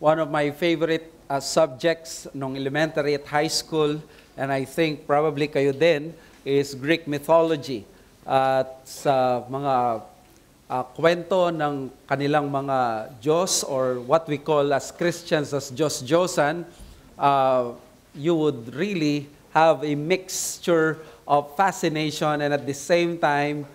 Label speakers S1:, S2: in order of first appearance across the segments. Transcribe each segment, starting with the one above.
S1: one of my favorite subjects nung elementary at high school, and I think probably kayo din, is Greek mythology. At sa mga kwento ng kanilang mga Diyos, or what we call as Christians as Diyos-Diyosan, you would really have a mixture of fascination and at the same time,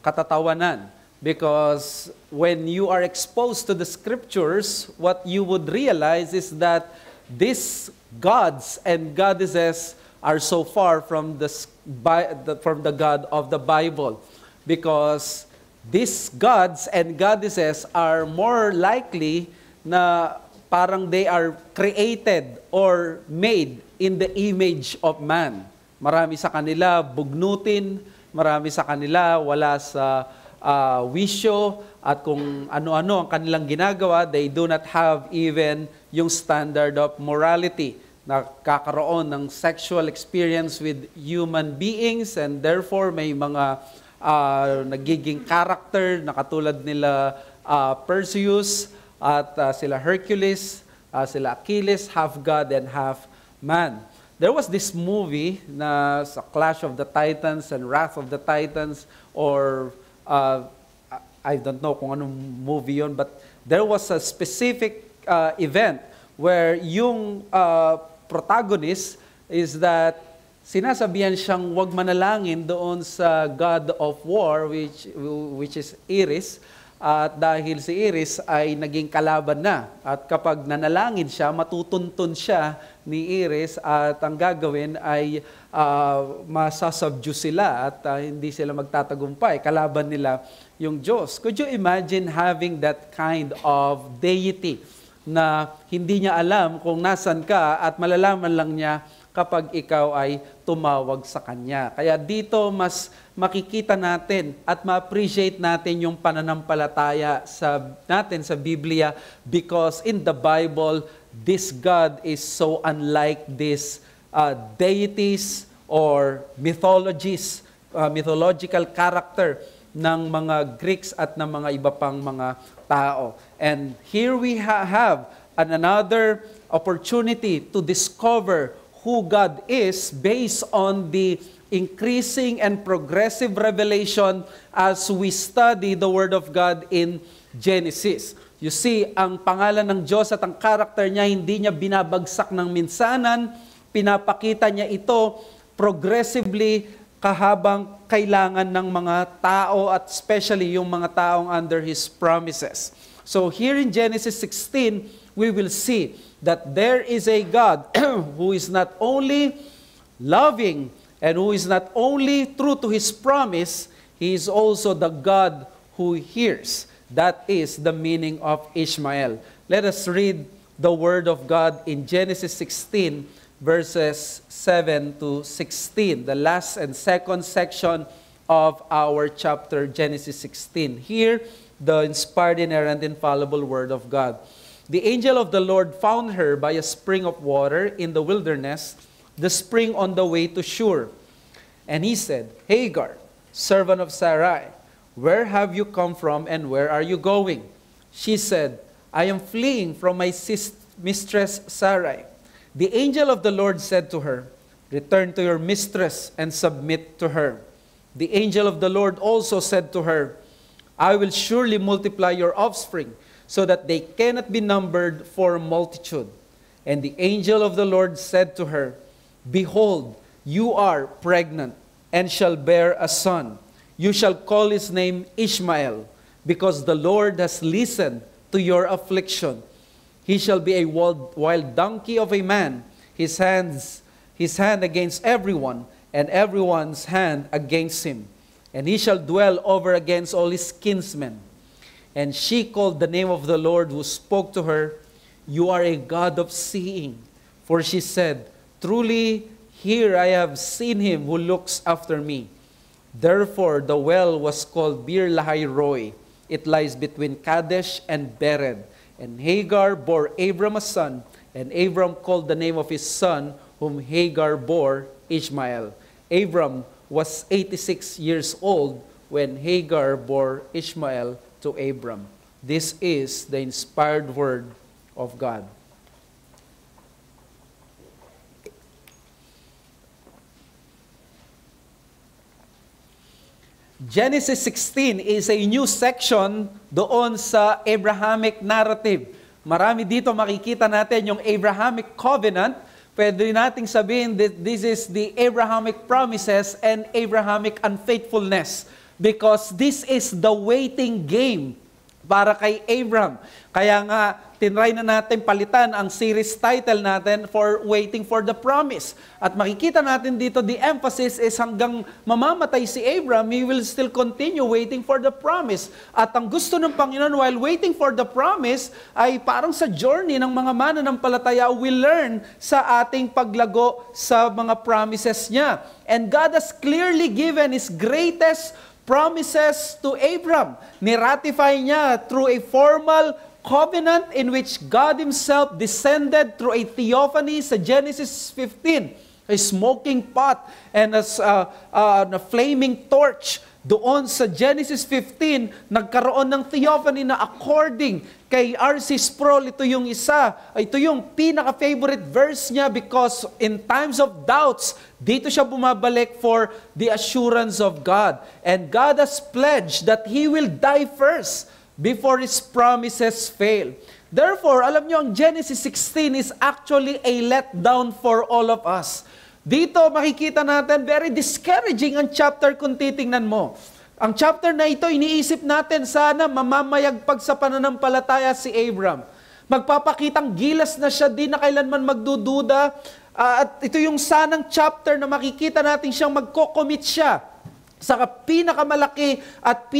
S1: katatawanan. Because when you are exposed to the scriptures, what you would realize is that these gods and goddesses are so far from the God of the Bible. Because these gods and goddesses are more likely na parang they are created or made in the image of man. Marami sa kanila bugnutin, marami sa kanila wala sa wisyo, at kung ano-ano ang kanilang ginagawa, they do not have even yung standard of morality. Nakakaroon ng sexual experience with human beings, and therefore may mga nagiging character na katulad nila Perseus at sila Hercules, sila Achilles, half God and half man. There was this movie na sa Clash of the Titans and Wrath of the Titans, or I don't know kung anong movie yun, but there was a specific event where yung protagonist is that sinasabihan siyang wag manalangin doon sa God of War, which is Ares, at dahil si Ares ay naging kalaban na. At kapag nanalangin siya, matutuntun siya ni Ares, at ang gagawin ay masasubdue sila at hindi sila magtatagumpay. Kalaban nila yung Diyos. Could you imagine having that kind of deity na hindi niya alam kung nasan ka at malalaman lang niya kapag ikaw ay tumawag sa Kanya. Kaya dito mas makikita natin at ma-appreciate natin yung pananampalataya natin sa Biblia, because in the Bible, this God is so unlike these deities or mythologies, mythological character ng mga Greeks at ng mga iba pang mga tao. And here we have another opportunity to discover who God is based on the increasing and progressive revelation as we study the Word of God in Genesis. You see, ang pangalan ng Diyos at ang karakter niya, hindi niya binabagsak ng minsanan, pinapakita niya ito progressively kahabang kailangan ng mga tao, at especially yung mga taong under His promises. So here in Genesis 16, we will see that there is a God who is not only loving and who is not only true to His promise, He is also the God who hears. That is the meaning of Ishmael. Let us read the Word of God in Genesis 16, verses 7 to 16, the last and second section of our chapter, Genesis 16. Here, the inspired, inerrant, infallible Word of God. The angel of the Lord found her by a spring of water in the wilderness, the spring on the way to Shur. And he said, Hagar, servant of Sarai, where have you come from and where are you going? She said, I am fleeing from my mistress Sarai. The angel of the Lord said to her, return to your mistress and submit to her. The angel of the Lord also said to her, I will surely multiply your offspring, so that they cannot be numbered for multitude. And the angel of the Lord said to her, behold, you are pregnant, and shall bear a son. You shall call his name Ishmael, because the Lord has listened to your affliction. He shall be a wild donkey of a man, his hand against everyone, and everyone's hand against him. And he shall dwell over against all his kinsmen. And she called the name of the Lord who spoke to her, you are a God of seeing. For she said, truly, here I have seen him who looks after me. Therefore the well was called Bir Lahai Roi. It lies between Kadesh and Bered. And Hagar bore Abram a son, and Abram called the name of his son, whom Hagar bore, Ishmael. Abram was 86 years old when Hagar bore Ishmael to Abram. This is the inspired word of God. Genesis 16 is a new section doon sa Abrahamic narrative. Marami dito makikita natin yung Abrahamic covenant. Pwede nating sabihin that this is the Abrahamic promises and Abrahamic unfaithfulness because this is the waiting game para kay Abram. Kaya nga, tinry na natin palitan ang series title natin for Waiting for the Promise. At makikita natin dito, the emphasis is hanggang mamamatay si Abram, he will still continue waiting for the promise. At ang gusto ng Panginoon while waiting for the promise ay parang sa journey ng mga mananampalataya, we learn sa ating paglago sa mga promises niya. And God has clearly given His greatest promises to Abram. Niratify niya through a formal covenant in which God Himself descended through a theophany sa Genesis 15, a smoking pot and a flaming torch. Doon sa Genesis 15, nagkaroon ng theophany na according kay R.C. Sproul, ito yung isa, ito yung pinaka-favorite verse niya because in times of doubts, dito siya bumabalik for the assurance of God. And God has pledged that He will die first before His promises fail. Therefore, alam niyo, ang Genesis 16 is actually a letdown for all of us. Dito makikita natin, very discouraging ang chapter kung titingnan mo. Ang chapter na ito, iniisip natin sana mamamayagpag sa pananampalataya si Abram. Magpapakitang gilas na siya, di na kailanman magdududa. At ito yung sanang chapter na makikita natin siyang magko-commit siya sa pinakamalaki at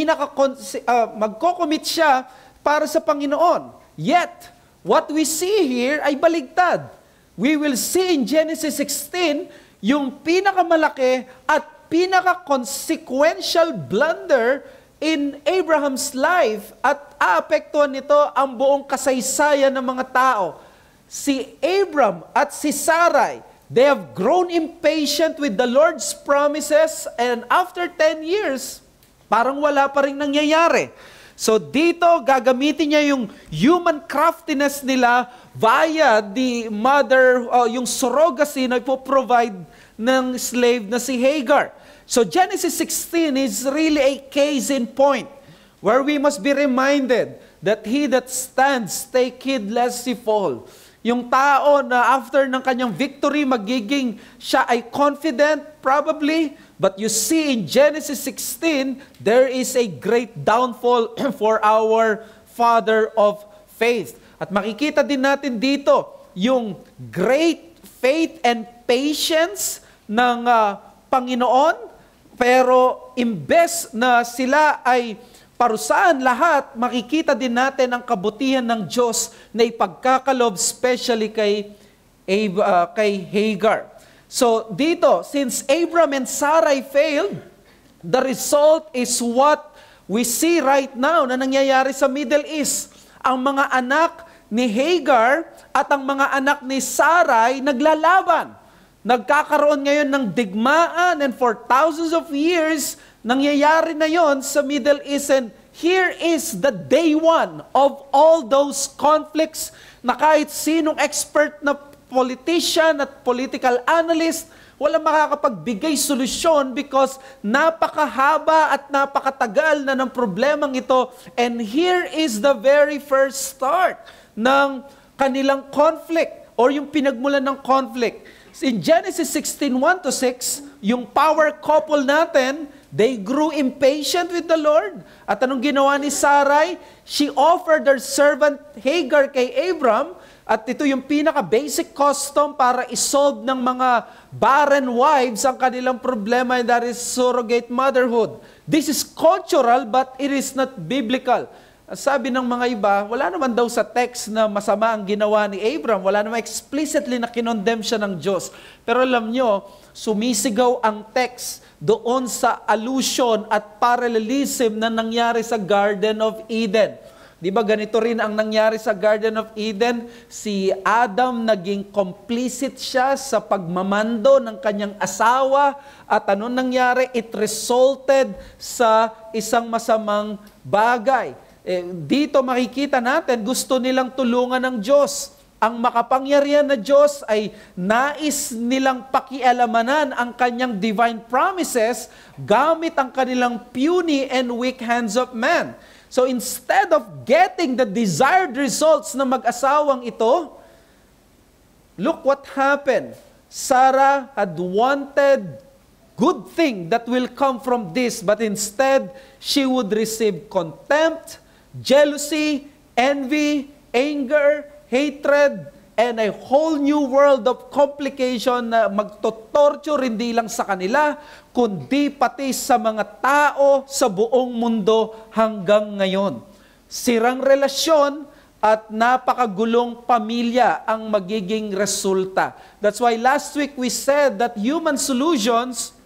S1: magko-commit siya para sa Panginoon. Yet, what we see here ay baligtad. We will see in Genesis 16 yung pinakamalaki at pinaka-consequential blunder in Abraham's life at aapektuhan nito ang buong kasaysayan ng mga tao. Si Abram at si Sarai, they have grown impatient with the Lord's promises and after 10 years, parang wala pa rin nangyayari. So dito, gagamitin niya yung human craftiness nila via the mother, yung surrogacy na ipoprovide ng slave na si Hagar. So Genesis 16 is really a case in point where we must be reminded that he that stands, take heed lest he fall. Yung tao na after ng kanyang victory, magiging siya ay confident, probably, but you see in Genesis 16, there is a great downfall for our father of faith. At makikita din natin dito, yung great faith and patience ng Panginoon, pero imbes na sila ay parusahan lahat, makikita din natin ang kabutihan ng Diyos na ipagkakalob especially kay Hagar. So dito, since Abram and Sarai failed, the result is what we see right now na nangyayari sa Middle East. Ang mga anak ni Hagar at ang mga anak ni Sarai naglalaban. Nagkakaroon ngayon ng digmaan and for thousands of years, nangyayari na yon sa Middle East. And here is the day one of all those conflicts na kahit sinong expert na politician at political analyst, walang makakapagbigay solusyon because napakahaba at napakatagal na ng problemang ito. And here is the very first start ng kanilang conflict or yung pinagmulan ng conflict. In Genesis 16:1-6, yung power couple natin, they grew impatient with the Lord. At anong ginawa ni Sarai? She offered her servant Hagar kay Abram. At ito yung pinaka-basic custom para isolve ng mga barren wives ang kanilang problema, and that is surrogate motherhood. This is cultural but it is not biblical. Sabi ng mga iba, wala naman daw sa text na masama ang ginawa ni Abram. Wala naman explicitly na kinondemn siya ng Diyos. Pero alam nyo, sumisigaw ang text doon sa allusion at parallelism na nangyari sa Garden of Eden. Di ba ganito rin ang nangyari sa Garden of Eden? Si Adam naging complicit siya sa pagmamando ng kanyang asawa at anong nangyari? It resulted sa isang masamang bagay. Dito makikita natin, gusto nilang tulungan ng Diyos. Ang makapangyarihan na Diyos ay nais nilang pakialamanan ang kanyang divine promises gamit ang kanilang puny and weak hands of man. So instead of getting the desired results na mag-asawang ito, look what happened. Sarah had wanted good thing that will come from this, but instead, she would receive contempt, jealousy, envy, anger, hatred, and a whole new world of complication na magtotorture hindi lang sa kanila, kundi pati sa mga tao sa buong mundo hanggang ngayon. Sirang relasyon at napakagulong pamilya ang magiging resulta. That's why last week we said that human solutions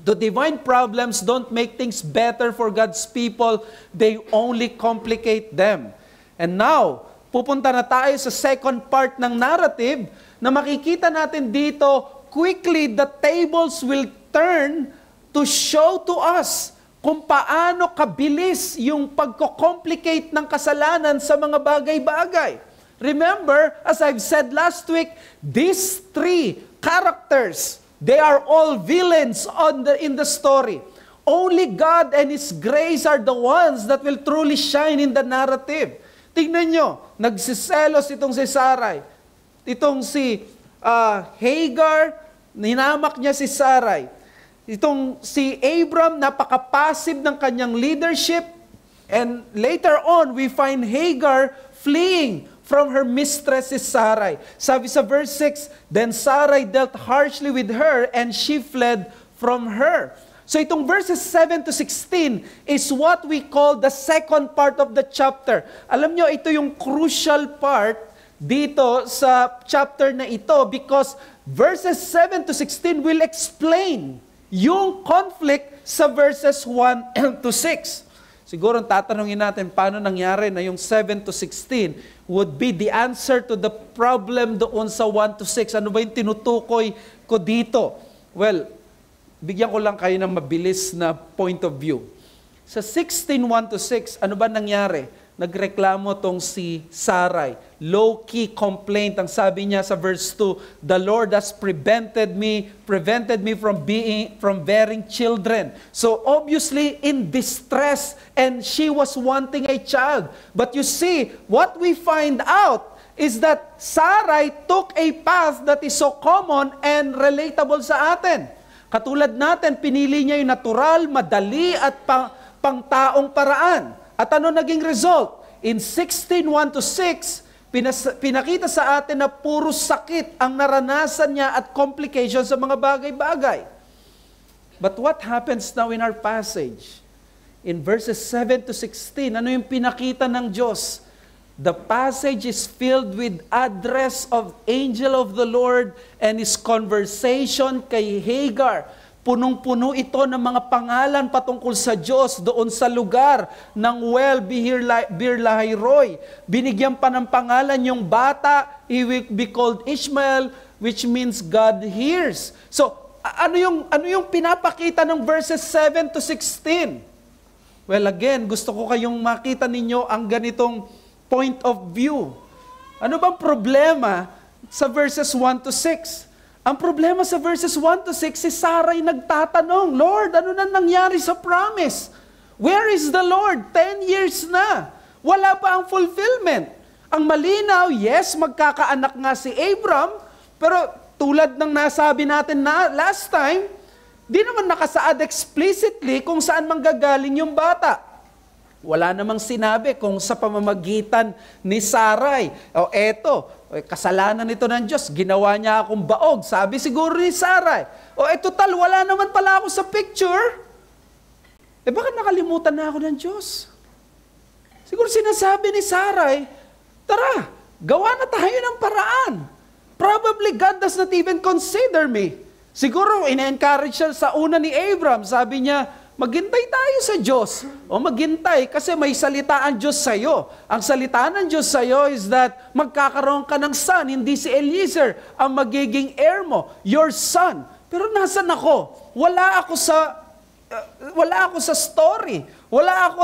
S1: to divine problems don't make things better for God's people, they only complicate them. And now, pupunta na tayo sa second part ng narrative na makikita natin dito, quickly the tables will turn to show to us kung paano kabilis yung pagko-complicate ng kasalanan sa mga bagay-bagay. Remember, as I've said last week, these three characters, they are all villains in the story. Only God and His grace are the ones that will truly shine in the narrative. Tingnan nyo, nagsiselos itong si Sarai. Itong si Hagar, hinamak niya si Sarai. Itong si Abram, napaka-passive ng kanyang leadership. And later on, we find Hagar fleeing from her mistress si Sarai. Sabi sa verse 6, then Sarai dealt harshly with her and she fled from her. So itong verses 7 to 16 is what we call the second part of the chapter. Alam nyo, ito yung crucial part dito sa chapter na ito because verses 7 to 16 will explain yung conflict sa verses 1 to 6. Siguro tatanungin natin paano nangyari na yung 7 to 16 would be the answer to the problem doon sa 1 to 6. Ano ba yung tinutukoy ko dito? Well, bigyan ko lang kayo ng mabilis na point of view. Sa 16:1 to 6, ano ba nangyari? Nagreklamo tong si Sarai. Low-key complaint. Ang sabi niya sa verse 2, the Lord has prevented me from bearing children. So obviously in distress and she was wanting a child. But you see, what we find out is that Sarai took a path that is so common and relatable sa atin. Katulad natin, pinili niya yung natural, madali at pangtaong paraan. At ano naging result? In 16:1 to 6, pinakita sa atin na puro sakit ang naranasan niya at complications sa mga bagay-bagay. But what happens now in our passage? In verses 7 to 16, ano yung pinakita ng Diyos? The passage is filled with address of angel of the Lord and his conversation kay Hagar. Punong-puno ito ng mga pangalan patungkol sa Diyos doon sa lugar ng well Beer-lahai-roi. Binigyan pa ng pangalan yung bata, he will be called Ishmael, which means God hears. So, ano yung pinapakita ng verses 7 to 16? Well, again, gusto ko kayong makita ninyo ang ganitong point of view. Ano bang problema sa verses 1 to 6? Ang problema sa verses 1 to 6, si Sarai nagtatanong, Lord, ano na nangyari sa promise? Where is the Lord? 10 years na. Wala pa ang fulfillment. Ang malinaw, yes, magkakaanak nga si Abram, pero tulad ng nasabi natin na last time, di naman nakasaad explicitly kung saan manggagaling yung bata. Wala namang sinabi kung sa pamamagitan ni Sarai. O eto, kasalanan nito ng Diyos, ginawa niya akong baog. Sabi siguro ni Sarai, total, wala naman pala ako sa picture. Bakit nakalimutan na ako ng Diyos? Siguro sinasabi ni Sarai, tara, gawa na tayo ng paraan. Probably God does not even consider me. Siguro, ina-encourage siya sa una ni Abram. Sabi niya, maghintay tayo sa Diyos. O maghintay kasi may salita ang Diyos sa iyo. Ang salita ng Diyos sa iyo is that magkakaroon ka ng son, hindi si Eliezer ang magiging heir mo, your son. Pero nasan ako? Wala ako sa story. Wala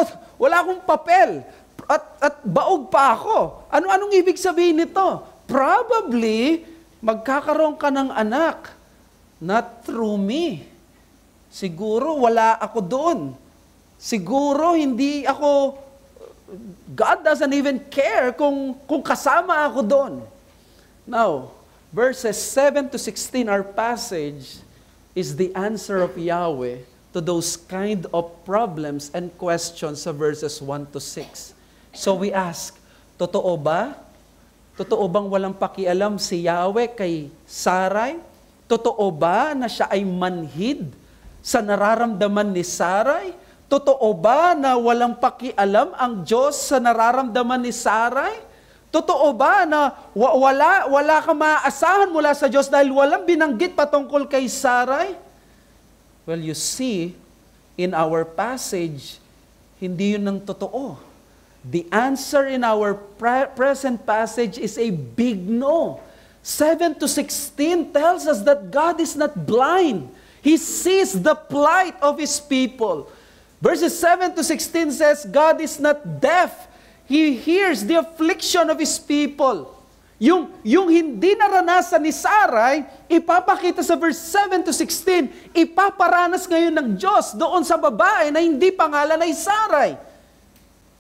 S1: akong papel. at baog pa ako. Anong ibig sabihin nito? Probably, magkakaroon ka ng anak. Not through me. Siguro wala ako doon. Siguro hindi ako, God doesn't even care kung kasama ako doon. Now, verses 7 to 16, our passage is the answer of Yahweh to those kind of problems and questions sa verses 1 to 6. So we ask, totoo ba? Totoo bang walang pakialam si Yahweh kay Sarai? Totoo ba na siya ay manhid sa nararamdaman ni Sarai? Totoo ba na walang pakialam ang Diyos sa nararamdaman ni Sarai? Totoo ba na wala ka maaasahan mula sa Diyos dahil walang binanggit patungkol kay Sarai? Well, you see, in our passage, hindi yun ang totoo. The answer in our present passage is a big no. 7 to 16 tells us that God is not blind. He sees the plight of His people. Verses 7 to 16 says, God is not deaf. He hears the affliction of His people. Yung hindi naranasan ni Sarai, ipapakita sa verse 7 to 16, ipaparanas ngayon ng Diyos doon sa babae na hindi pangalan ay Sarai.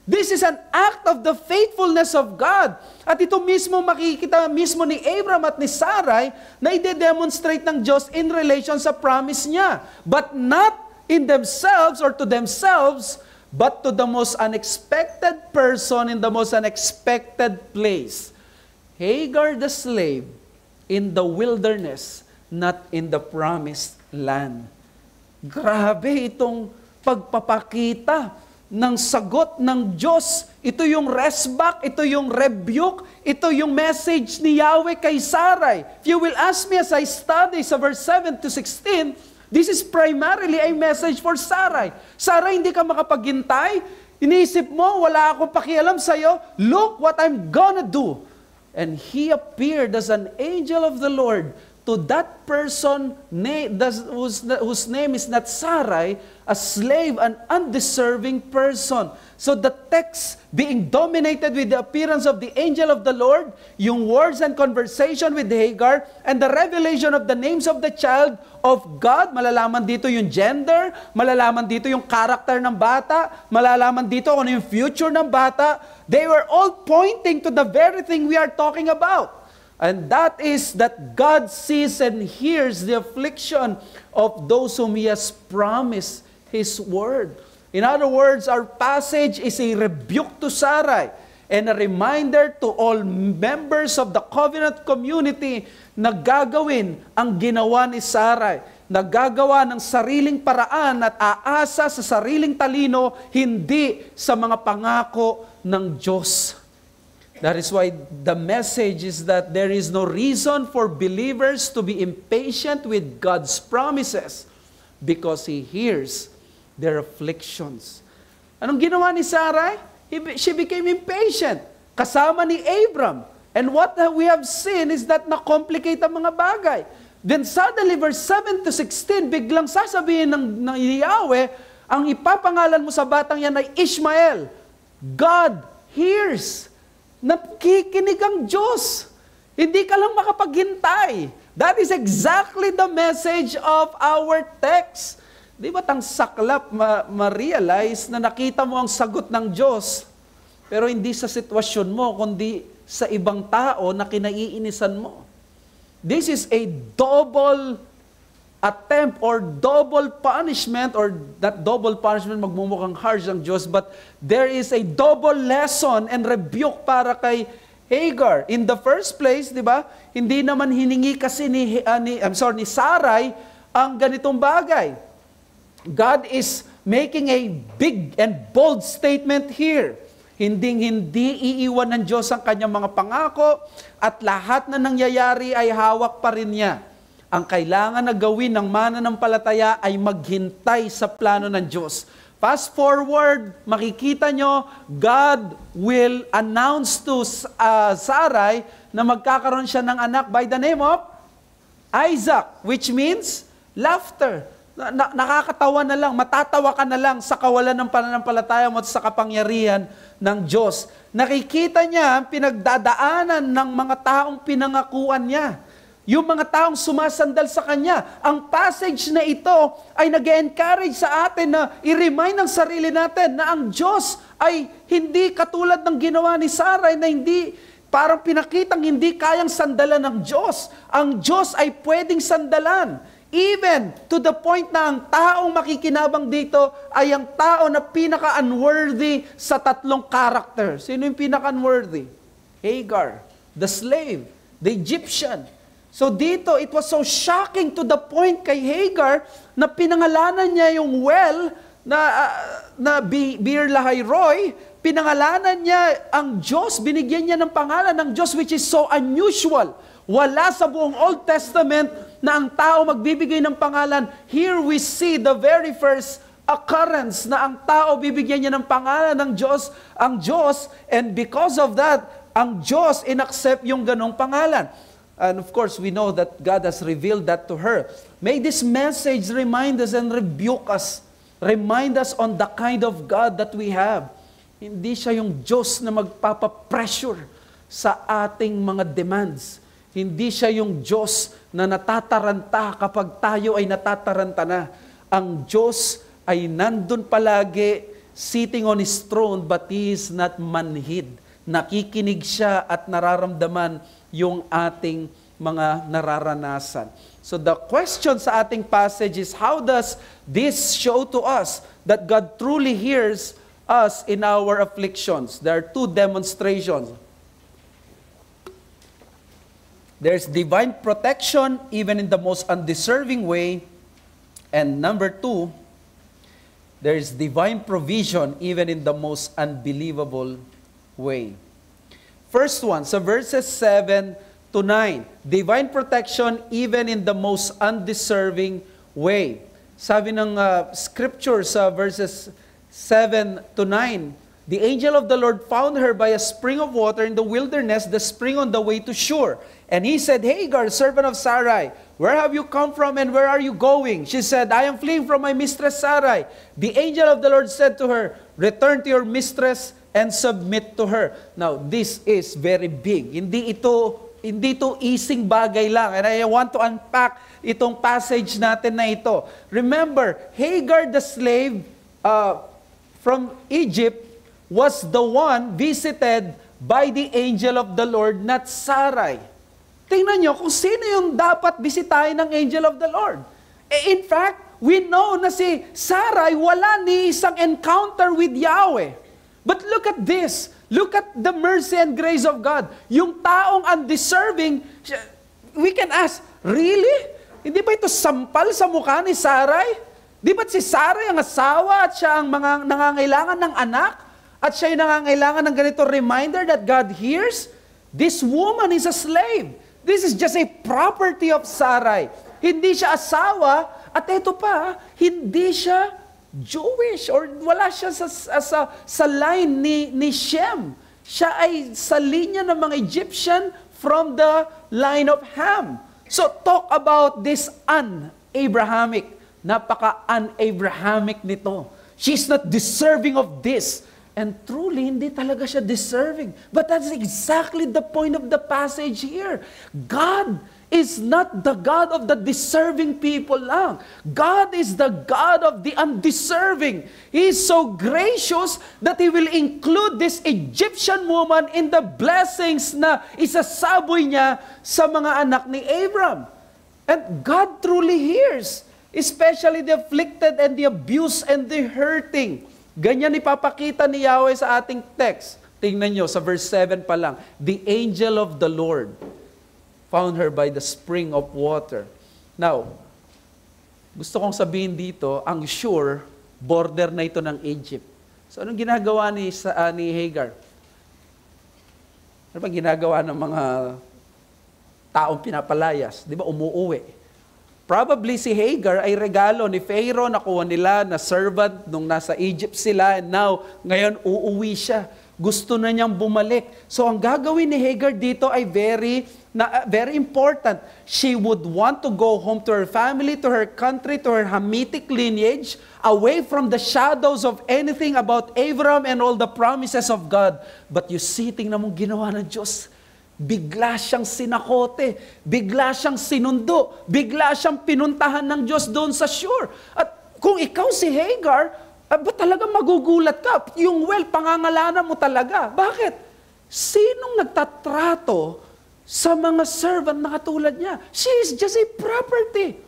S1: This is an act of the faithfulness of God. At ito mismo makikita mismo ni Abram at ni Sarai na i-demonstrate ng Diyos in relation sa promise niya. But not in themselves or to themselves, but to the most unexpected person in the most unexpected place. Hagar the slave in the wilderness, not in the promised land. Grabe itong pagpapakita ng sagot ng Diyos. Ito yung resback, ito yung rebuke, ito yung message ni Yahweh kay Sarai. If you will ask me as I study sa verse 7 to 16, this is primarily a message for Sarai. Sarai, hindi ka makapaghintay. Iniisip mo, wala akong pakialam sa'yo. Look what I'm gonna do. And he appeared as an angel of the Lord to that person whose name is not Sarai, a slave, an undeserving person. So the text being dominated with the appearance of the angel of the Lord, yung words and conversation with Hagar, and the revelation of the names of the child of God, malalaman dito yung gender, malalaman dito yung character ng bata, malalaman dito kung ano yung future ng bata. They were all pointing to the very thing we are talking about. And that is that God sees and hears the affliction of those whom He has promised His word. In other words, our passage is a rebuke to Sarai and a reminder to all members of the covenant community na gagawin ang ginawa ni Sarai, na gagawa ng sariling paraan at aasa sa sariling talino, hindi sa mga pangako ng Diyos. That is why the message is that there is no reason for believers to be impatient with God's promises because He hears their afflictions. Anong ginawa ni Sarai? She became impatient. Kasama ni Abram. And what we have seen is that na-complicate ang mga bagay. Then suddenly, verse 7 to 16, biglang sasabihin ng Yahweh, ang ipapangalan mo sa batang yan ay Ishmael. God hears. Nakikinig ang Diyos. Hindi ka lang makapaghintay. That is exactly the message of our text. Di ba tang saklap ma-realize na nakita mo ang sagot ng Diyos, pero hindi sa sitwasyon mo, kundi sa ibang tao na kinaiinisan mo. This is a double attempt or double punishment, or that double punishment, magmumukhang harsh ang Diyos, but there is a double lesson and rebuke para kay Hagar. In the first place, di ba, hindi naman hiningi kasi ni Sarai ang ganitong bagay. God is making a big and bold statement here. Hindi iiwan ng Diyos ang kanyang mga pangako at lahat na nangyayari ay hawak pa rin niya. Ang kailangan na gawin ng mananampalataya ay maghintay sa plano ng Diyos. Fast forward, makikita nyo, God will announce to Sarai na magkakaroon siya ng anak by the name of Isaac, which means laughter. Nakakatawa na lang, matatawa ka na lang sa kawalan ng pananampalataya mo at sa kapangyarihan ng Diyos. Nakikita niya ang pinagdadaanan ng mga taong pinangakuan niya. Yung mga taong sumasandal sa Kanya. Ang passage na ito ay nag-encourage sa atin na i-remind ng sarili natin na ang Diyos ay hindi katulad ng ginawa ni Sarai na hindi, parang pinakitang hindi kayang sandalan ng Diyos. Ang Diyos ay pwedeng sandalan. Even to the point na ang taong makikinabang dito ay ang tao na pinaka-unworthy sa tatlong character. Sino yung pinaka-unworthy? Hagar, the slave, the Egyptian. So dito, it was so shocking to the point kay Hagar na pinangalanan niya yung well na Bir Lahai Roi, pinangalanan niya ang Diyos, binigyan niya ng pangalan ng Diyos which is so unusual. Wala sa buong Old Testament na ang tao magbibigay ng pangalan. Here we see the very first occurrence na ang tao bibigyan niya ng pangalan ng Diyos, ang Diyos, and because of that, ang Diyos inaccept yung ganong pangalan. And of course, we know that God has revealed that to her. May this message remind us and rebuke us. Remind us on the kind of God that we have. Hindi siya yung Diyos na magpapapressure sa ating mga demands. Hindi siya yung Diyos na natataranta kapag tayo ay natataranta na. Ang Diyos ay nandun palagi, sitting on His throne, but He is not manhid. Nakikinig siya at nararamdaman yung ating mga nararanasan. So the question sa ating passage is, how does this show to us that God truly hears us in our afflictions? There are two demonstrations. There's divine protection even in the most undeserving way. And number two, there's divine provision even in the most unbelievable way. First one, so verses 7 to 9. Divine protection even in the most undeserving way. Sabi ng scripture sa verses 7 to 9, the angel of the Lord found her by a spring of water in the wilderness, the spring on the way to Shur. And he said, Hagar, servant of Sarai, where have you come from and where are you going? She said, I am fleeing from my mistress Sarai. The angel of the Lord said to her, return to your mistress and submit to her. Now, this is very big. Hindi ito easing bagay lang. And I want to unpack itong passage natin na ito. Remember, Hagar the slave from Egypt was the one visited by the angel of the Lord, not Sarai. Tingnan nyo kung sino yung dapat bisitahin ng angel of the Lord. In fact, we know na si Sarai wala ni isang encounter with Yahweh. But look at this. Look at the mercy and grace of God. Yung taong undeserving, we can ask, really? Hindi ba ito sampal sa mukha ni Sarai? Di ba't si Sarai ang asawa at siya ang mga nangangailangan ng anak? At siya yung nangangailangan ng ganito reminder that God hears? This woman is a slave. This is just a property of Sarai. Hindi siya asawa, at ito pa, hindi siya Jewish or wala siya sa line ni Shem. Siya ay sa linya ng mga Egyptian from the line of Ham. So talk about this un-Abrahamic. Napaka-un-Abrahamic nito. She's not deserving of this. And truly, hindi talaga siya deserving. But that's exactly the point of the passage here. God is not the God of the deserving people lang. God is the God of the undeserving. He is so gracious that He will include this Egyptian woman in the blessings na isasaboy niya sa mga anak ni Abram. And God truly hears, especially the afflicted and the abused and the hurting. Ganyan ipapakita ni Yahweh sa ating text. Tingnan nyo, sa verse 7 pa lang. The angel of the Lord found her by the spring of water. Now, gusto kong sabihin dito, ang Shur, border na ito ng Egypt. So, anong ginagawa ni Hagar? Ano ba ginagawa ng mga taong pinapalayas? Di ba, umuuwi. Probably si Hagar ay regalo ni Pharaoh, nakuha nila na servant nung nasa Egypt sila, and now, ngayon uuwi siya. Gusto na niyang bumalik. So ang gagawin ni Hagar dito ay very na very important. She would want to go home to her family, to her country, to her Hamitic lineage, away from the shadows of anything about Abraham and all the promises of God. But you see, tingnan mong ginawa ng Diyos. Bigla siyang sinakote, bigla siyang sinundo, bigla siyang pinuntahan ng Diyos doon sa Shur. At kung ikaw si Hagar, ba talaga magugulat ka? Yung pangangalanan mo talaga. Bakit? Sinong nagtatrato sa mga servant na katulad niya? She is just a property.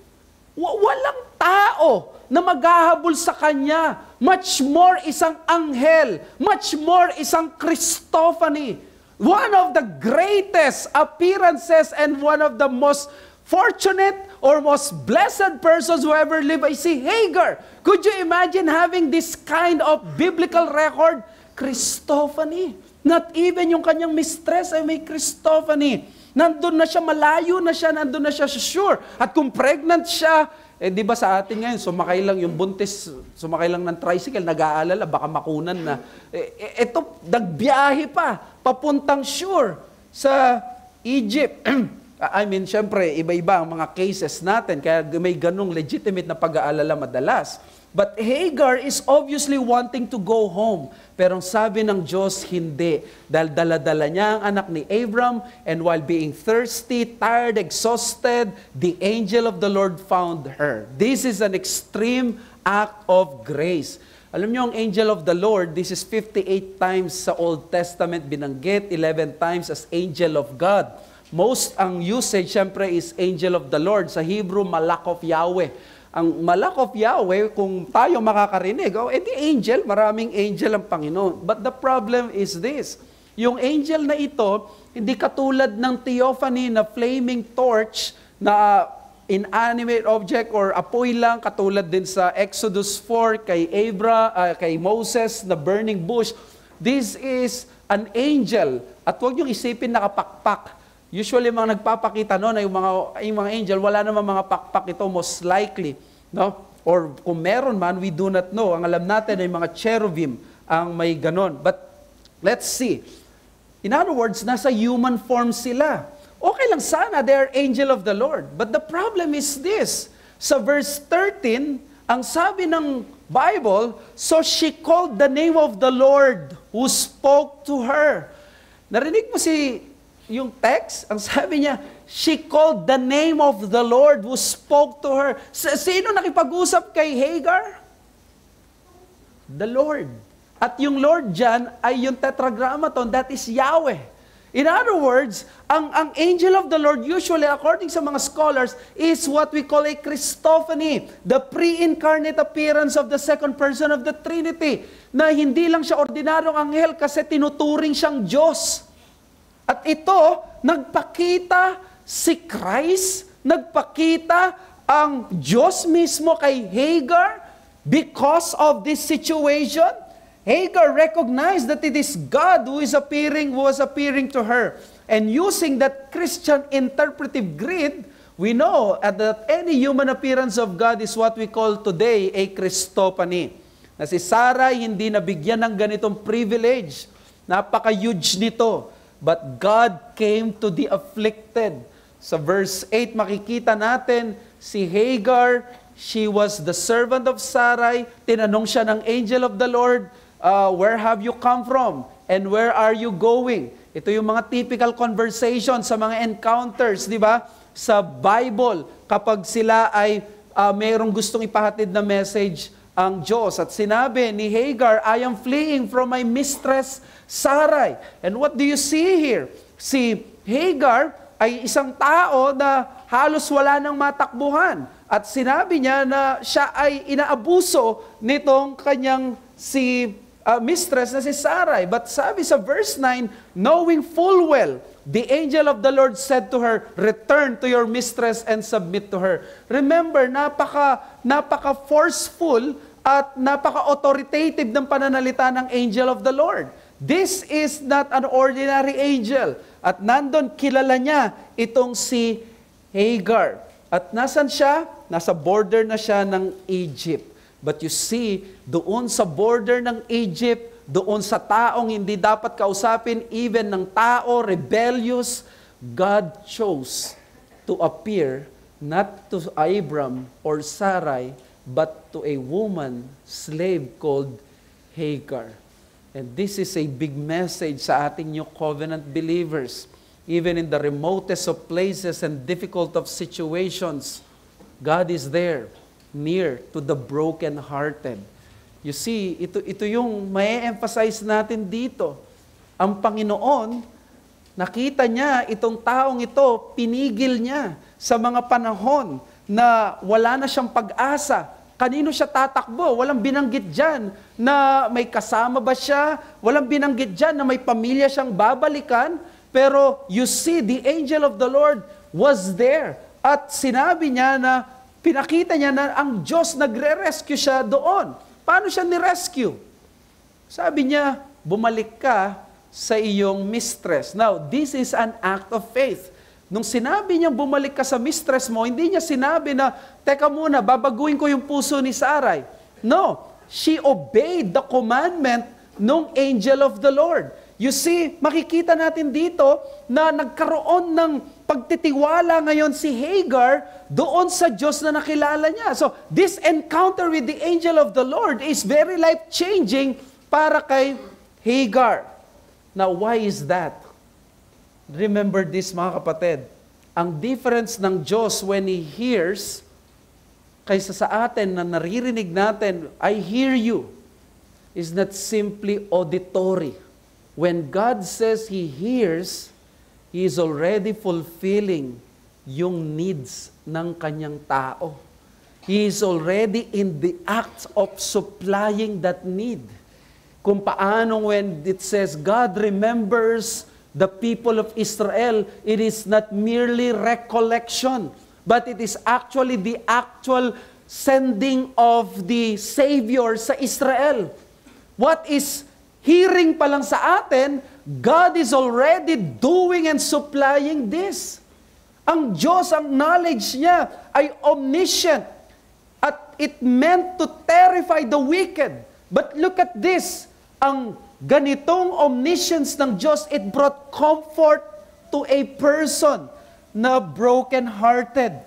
S1: Walang tao na maghahabol sa kanya. Much more isang anghel. Much more isang Christophany. One of the greatest appearances and one of the most fortunate or most blessed persons who ever lived. I see Hagar. Could you imagine having this kind of biblical record? Christophany. Not even yung kanyang mistress ay may Christophany. Nandun na siya, malayo na siya, nandun na siya sure. At kung pregnant siya, di ba sa atin ngayon, sumakay lang yung buntis, sumakay lang ng tricycle, nag-aalala, baka makunan na. Ito, nagbiyahe pa, papuntang Shur sa Egypt. I mean, syempre, iba-iba ang mga cases natin, kaya may ganung legitimate na pag-aalala madalas. But Hagar is obviously wanting to go home. Pero ang sabi ng Diyos, hindi. Dahil dala-dala niya ang anak ni Abram, and while being thirsty, tired, exhausted, the angel of the Lord found her. This is an extreme act of grace. Alam niyo, ang angel of the Lord, this is 58 times sa Old Testament binanggit, 11 times as angel of God. Most ang usage, syempre, is angel of the Lord. Sa Hebrew, malak of Yahweh. Ang malak of Yahweh, kung tayo makakarinig, edi angel, maraming angel ang Panginoon. But the problem is this, yung angel na ito, hindi katulad ng theophany na flaming torch na inanimate object or apoy lang, katulad din sa Exodus 4 kay Moses na burning bush. This is an angel. At huwag niyong isipin nakapakpak. Usually, mga nagpapakita noon, yung mga angel, wala naman mga pakpak ito, most likely. No? Or kung meron man, we do not know. Ang alam natin ay mga cherubim ang may ganon. But let's see. In other words, nasa human form sila. Okay lang sana, they are angel of the Lord. But the problem is this. Sa verse 13, ang sabi ng Bible, so she called the name of the Lord who spoke to her. Narinig mo yung text, ang sabi niya, she called the name of the Lord who spoke to her. Sino nakipag-usap kay Hagar? The Lord. At yung Lord dyan ay yung tetragrammaton, that is Yahweh. In other words, ang angel of the Lord usually, according sa mga scholars, is what we call a Christophany, the pre-incarnate appearance of the second person of the Trinity, na hindi lang siya ordinaryong anghel kasi tinuturing siyang Diyos. At ito, nagpakita si Christ, nagpakita ang Diyos mismo kay Hagar because of this situation. Hagar recognized that it is God who was appearing to her. And using that Christian interpretive grid, we know that any human appearance of God is what we call today a Christophany. Na si Sarah hindi nabigyan ng ganitong privilege. Napaka-huge nito. But God came to the afflicted. Sa verse 8, makikita natin si Hagar, she was the servant of Sarai. Tinanong siya ng angel of the Lord, where have you come from? And where are you going? Ito yung mga typical conversation sa mga encounters, di ba? Sa Bible, kapag sila ay mayroong gustong ipahatid na message ang Diyos. At sinabi ni Hagar, I am fleeing from my mistress Sarai. And what do you see here? Si Hagar ay isang tao na halos wala nang matakbuhan. At sinabi niya na siya ay inaabuso nitong kanyang mistress na si Sarai. But sabi sa verse 9, knowing full well, the angel of the Lord said to her, return to your mistress and submit to her. Remember, napaka-forceful at napaka-authoritative ng pananalita ng angel of the Lord. This is not an ordinary angel. At nandun, kilala niya itong si Hagar. At nasan siya? Nasa border na siya ng Egypt. But you see, doon sa border ng Egypt, doon sa taong hindi dapat kausapin, even ng tao, rebellious, God chose to appear not to Abram or Sarai, but to a woman, slave called Hagar. And this is a big message sa ating New Covenant believers. Even in the remotest of places and difficult of situations, God is there, near to the broken-hearted. You see, ito yung may-emphasize natin dito. Ang Panginoon, nakita niya itong taong ito, pinigil niya sa mga panahon na wala na siyang pag-asa. Kanino siya tatakbo? Walang binanggit dyan na may kasama ba siya? Walang binanggit dyan na may pamilya siyang babalikan. Pero you see, the angel of the Lord was there. At sinabi niya na, pinakita niya na ang Diyos nagre-rescue siya doon. Paano siya ni-rescue? Sabi niya, bumalik ka sa iyong mistress. Now, this is an act of faith. Nung sinabi niyang bumalik ka sa mistress mo, hindi niya sinabi na, teka muna, babaguhin ko yung puso ni Sarai. No, she obeyed the commandment ng angel of the Lord. You see, makikita natin dito na nagkaroon ng pagtitiwala ngayon si Hagar doon sa Diyos na nakilala niya. So, this encounter with the angel of the Lord is very life-changing para kay Hagar. Now, why is that? Remember this, mga kapatid. Ang difference ng Diyos when He hears, kaysa sa atin na naririnig natin, I hear you, is not simply auditory. When God says He hears, He is already fulfilling yung needs ng kanyang tao. He is already in the act of supplying that need. Kung paano when it says, God remembers the people of Israel, it is not merely recollection, but it is actually the actual sending of the Savior sa Israel. What is hearing pa lang sa atin, God is already doing and supplying this. Ang Diyos, ang knowledge niya ay omniscient at it meant to terrify the wicked. But look at this, ang ganitong omniscience ng Diyos, it brought comfort to a person na broken-hearted.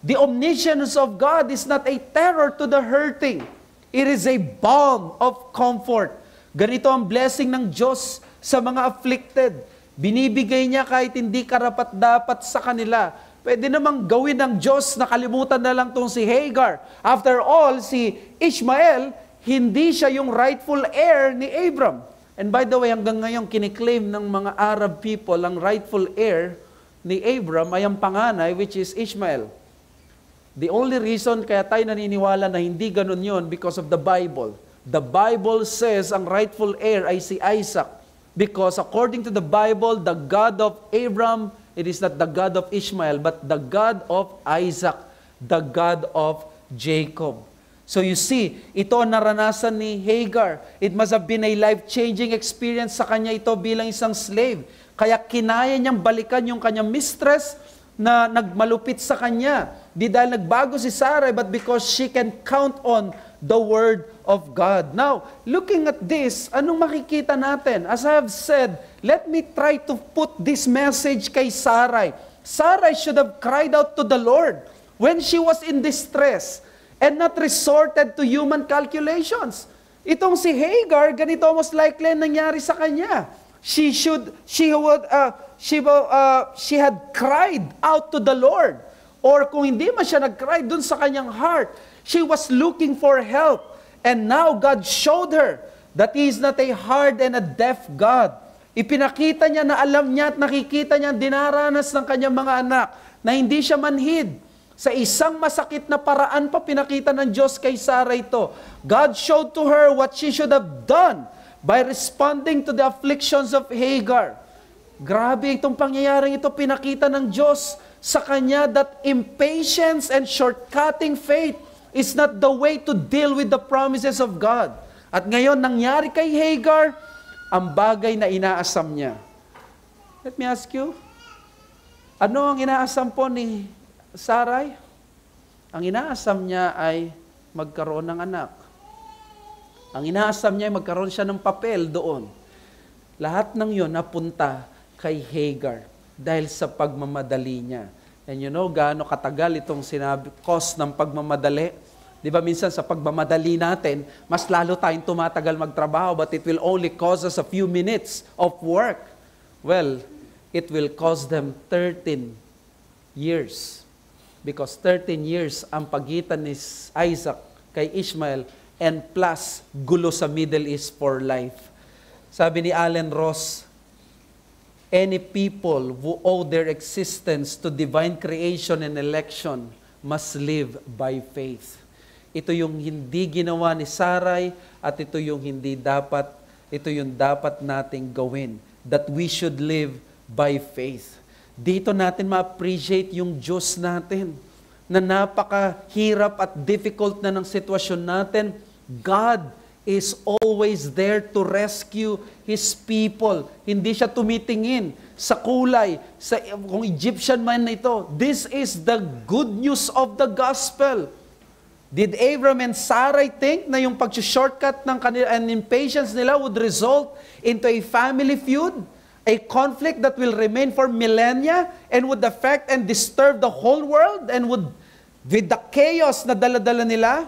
S1: The omniscience of God is not a terror to the hurting. It is a balm of comfort. Ganito ang blessing ng Diyos sa mga afflicted. Binibigay niya kahit hindi karapat-dapat sa kanila. Pwede namang gawin ng Diyos, nakalimutan na lang tong si Hagar. After all, si Ishmael, hindi siya yung rightful heir ni Abram. And by the way, hanggang ngayon, kiniklaim ng mga Arab people, ang rightful heir ni Abram ay ang panganay, which is Ishmael. The only reason kaya tayo naniniwala na hindi ganun yon because of the Bible. The Bible says ang rightful heir ay si Isaac. Because according to the Bible, the God of Abram, it is not the God of Ishmael, but the God of Isaac, the God of Jacob. So you see, ito ang naranasan ni Hagar. It must have been a life-changing experience sa kanya ito bilang isang slave. Kaya kinaya niyang balikan yung kanyang mistress na nagmalupit sa kanya. Di dahil nagbago si Sarah, but because she can count on the Word of God. Now, looking at this, anong makikita natin? As I have said, let me try to put this message kay Sarai. Sarai should have cried out to the Lord when she was in distress and not resorted to human calculations. Itong si Hagar, ganito most likely nangyari sa kanya. She had cried out to the Lord. Or kung hindi man siya nag-cry dun sa kanyang heart, she was looking for help. And now God showed her that He is not a hard and a deaf God. Ipinakita niya na alam niya at nakikita niya dinaranas ng kanyang mga anak na hindi siya manhid. Sa isang masakit na paraan pa pinakita ng Diyos kay Sarah ito. God showed to her what she should have done by responding to the afflictions of Hagar. Grabe itong pangyayaring ito, pinakita ng Diyos sa kanya that impatience and shortcutting faith is not the way to deal with the promises of God. At ngayon, nangyari kay Hagar, ang bagay na inaasam niya. Let me ask you, ano ang inaasam po ni Sarai? Ang inaasam niya ay magkaroon ng anak. Ang inaasam niya ay magkaroon siya ng papel doon. Lahat ng yon napunta kay Hagar. dahil sa pagmamadali niya. And you know, gaano katagal itong sinabi, cause ng pagmamadali? Di ba minsan sa pagmamadali natin, mas lalo tayong tumatagal magtrabaho, but it will only cause us a few minutes of work. Well, it will cost them 13 years. Because 13 years ang pagitan ni Isaac kay Ishmael and plus gulo sa Middle East for life. Sabi ni Allen Ross, any people who owe their existence to divine creation and election must live by faith. Ito yung hindi ginawa ni Sarai at ito yung dapat nating gawin. That we should live by faith. Dito natin ma-appreciate yung Diyos natin na napakahirap at difficult na ng sitwasyon natin. God is always there to rescue His people. Hindi siya tumitingin sa kulay, kung Egyptian man na ito. This is the good news of the gospel. Did Abram and Sarai think na yung pag-shortcut ng kanila and impatience nila would result into a family feud? A conflict that will remain for millennia and would affect and disturb the whole world and would, with the chaos na dala-dala nila,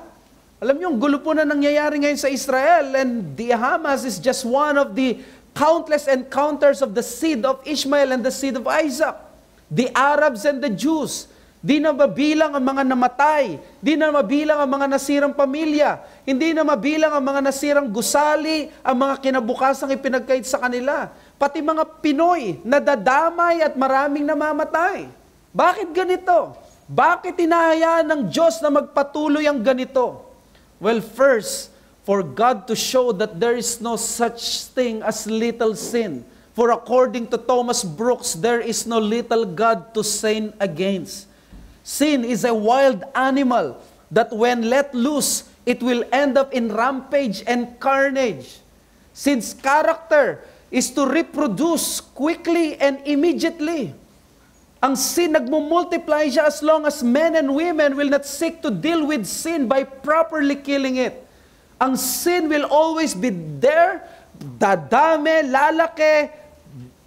S1: alam niyo, ang gulo po na nangyayari ngayon sa Israel, and the Hamas is just one of the countless encounters of the seed of Ishmael and the seed of Isaac. The Arabs and the Jews. Di na mabilang ang mga namatay. Di na mabilang ang mga nasirang pamilya. Hindi na mabilang ang mga nasirang gusali, ang mga kinabukasang ipinagkait sa kanila. Pati mga Pinoy na dadamay at maraming namamatay. Bakit ganito? Bakit hinahayaan ng Diyos na magpatuloy ang ganito? Well, first, for God to show that there is no such thing as little sin. For according to Thomas Brooks, there is no little God to sin against. Sin is a wild animal that when let loose, it will end up in rampage and carnage. Since character is to reproduce quickly and immediately. Ang sin, nagmumultiply siya as long as men and women will not seek to deal with sin by properly killing it. Ang sin will always be there, dadami, lalaki,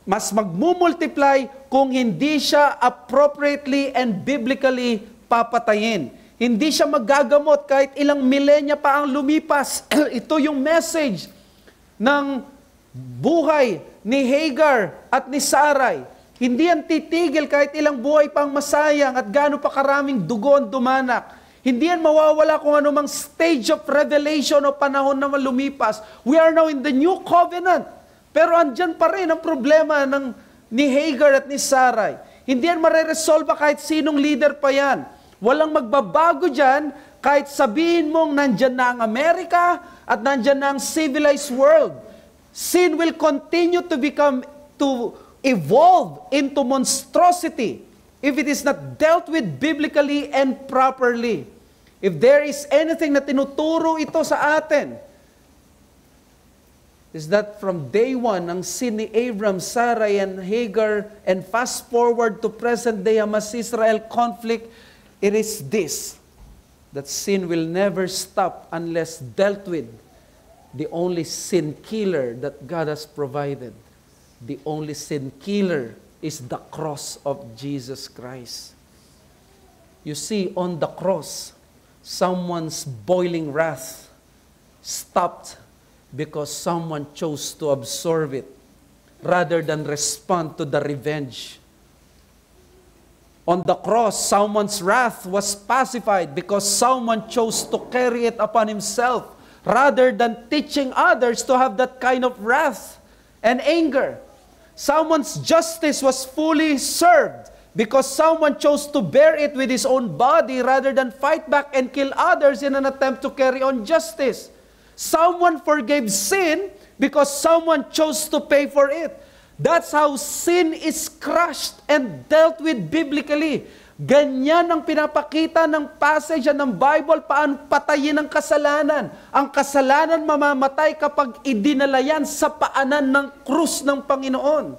S1: mas magmumultiply kung hindi siya appropriately and biblically papatayin. Hindi siya magagamot kahit ilang milenya pa ang lumipas. Ito yung message ng buhay ni Hagar at ni Sarai. Hindi yan titigil kahit ilang buhay pang masayang at gaano pa karaming dugo ang dumanak. Hindi yan mawawala kung anumang stage of revelation o panahon na lumipas. We are now in the new covenant. Pero andyan pa rin ang problema ni Hagar at ni Sarai. Hindi yan mareresolve kahit sinong leader pa yan. Walang magbabago dyan kahit sabihin mong nandyan na ang Amerika at nandyan na ang civilized world. Sin will continue to evolve into monstrosity if it is not dealt with biblically and properly. If there is anything na tinuturo ito sa atin, is that from day one, ang sin ni Abram, Sarai, and Hagar, and fast forward to present day Hamas-Israel conflict, it is this, that sin will never stop unless dealt with. The only sin killer that God has provided, the only sin killer is the cross of Jesus Christ. You see, on the cross, someone's boiling wrath stopped because someone chose to absorb it rather than respond to the revenge. On the cross, someone's wrath was pacified because someone chose to carry it upon himself rather than teaching others to have that kind of wrath and anger. Someone's justice was fully served because someone chose to bear it with his own body rather than fight back and kill others in an attempt to carry on justice. Someone forgave sin because someone chose to pay for it. That's how sin is crushed and dealt with biblically. Ganyan ang pinapakita ng passage ng Bible, paano patayin ang kasalanan. Ang kasalanan mamamatay kapag idinala yan sa paanan ng krus ng Panginoon.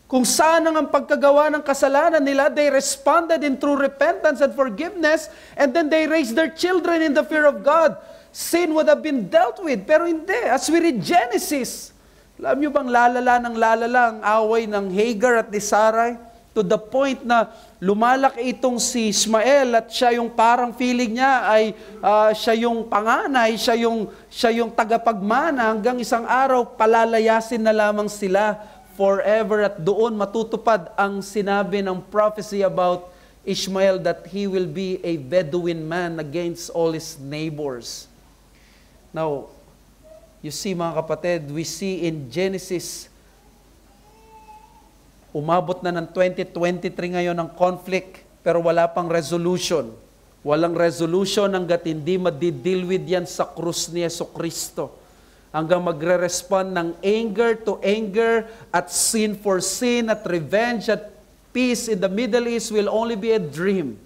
S1: Kung saan ang pagkagawa ng kasalanan nila, they responded in true repentance and forgiveness, and then they raised their children in the fear of God. Sin would have been dealt with, pero hindi. As we read Genesis, Alam nyo bang lalala ang away ng Hagar at ni Sarai? To the point na lumalaki itong si Ishmael at siya yung parang feeling niya ay siya yung panganay, siya yung tagapagmana, hanggang isang araw palalayasin na lamang sila forever, at doon matutupad ang sinabi ng prophecy about Ishmael that he will be a Bedouin man against all his neighbors. Now, you see mga kapatid, we see in Genesis, umabot na ng 2023 ngayon ng conflict, pero wala pang resolution. Walang resolution hanggat hindi madideal with yan sa krus ni Jesucristo. Hanggang magre-respond ng anger to anger, at sin for sin, at revenge, at peace in the Middle East will only be a dream.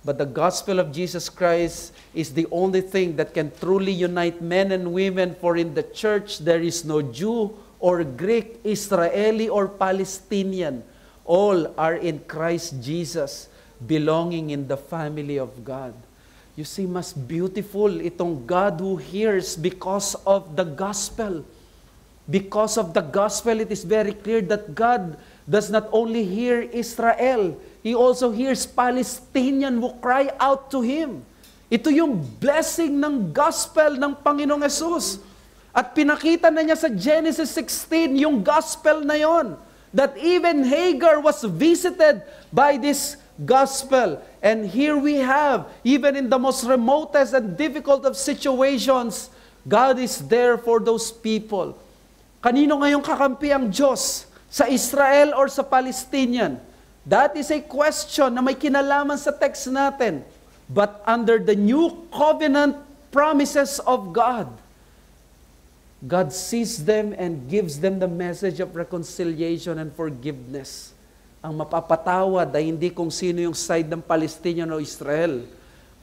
S1: But the gospel of Jesus Christ is the only thing that can truly unite men and women, for in the church there is no Jew or Greek, Israeli or Palestinian. All are in Christ Jesus, belonging in the family of God. You see, mas beautiful itong God who hears because of the gospel. Because of the gospel, it is very clear that God does not only hear Israel, He also hears Palestinian who cry out to Him. Ito yung blessing ng gospel ng Panginoong Yesus. At pinakita na niya sa Genesis 16 yung gospel na yon, that even Hagar was visited by this gospel. And here we have, even in the most remotest and difficult of situations, God is there for those people. Kanino ngayong kakampi ang Diyos? Sa Israel or sa Palestinian? That is a question na may kinalaman sa text natin. But under the new covenant promises of God, God sees them and gives them the message of reconciliation and forgiveness. Ang mapapatawad ay hindi kung sino yung side ng Palestinian o Israel,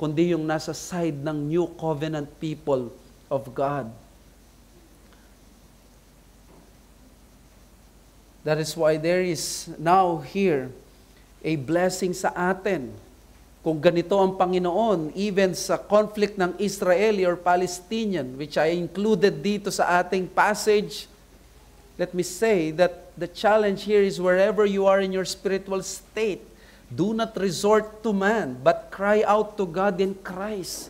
S1: kundi yung nasa side ng new covenant people of God. That is why there is now here a blessing sa atin. Kung ganito ang Panginoon, even sa conflict ng Israeli or Palestinian, which I included dito sa ating passage, let me say that the challenge here is wherever you are in your spiritual state, do not resort to man, but cry out to God in Christ.